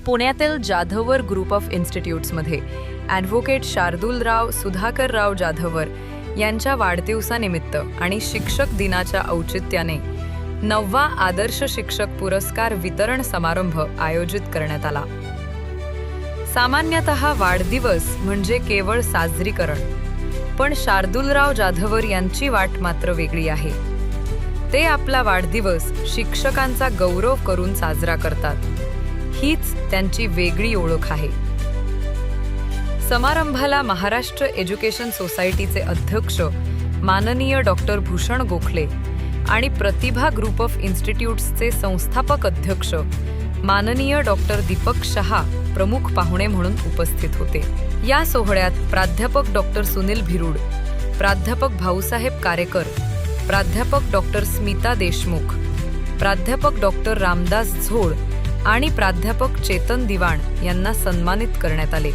पुण्यातील Jadhavar group of इन्स्टिट्यूट्समध्ये advocate Shardulrao Sudhakarrao Jadhavar यांच्या वाढदिवसानिमित्त आणि शिक्षक दिनाच्या औचित्याने 9वा आदर्श शिक्षक पुरस्कार वितरण समारंभ आयोजित करण्यात आला. सामान्यतः वाढदिवस म्हणजे केवळ साजरीकरण, पण शार्दूलराव जाधवर यांची वाट मात्र वेगळी आहे. ते आपला वाढदिवस शिक्षकांचा गौरव करून साजरा करतात. हीच त्यांची वेगळी ओळख आहे. समारंभाला महाराष्ट्र एज्युकेशन सोसायटीचे अध्यक्ष माननीय डॉक्टर भूषण गोखले आणि प्रतिभा ग्रुप ऑफ इन्स्टिट्यूट्सचे संस्थापक अध्यक्ष माननीय डॉक्टर दीपक शहा प्रमुख पाहुणे म्हणून उपस्थित होते. या सोहळ्यात प्राध्यापक डॉक्टर सुनील भिरूड, प्राध्यापक भाऊसाहेब कारेकर, प्राध्यापक डॉक्टर स्मिता देशमुख, प्राध्यापक डॉक्टर रामदास झोळ आणि प्राध्यापक चेतन दिवाण यांना सन्मानित करण्यात आले.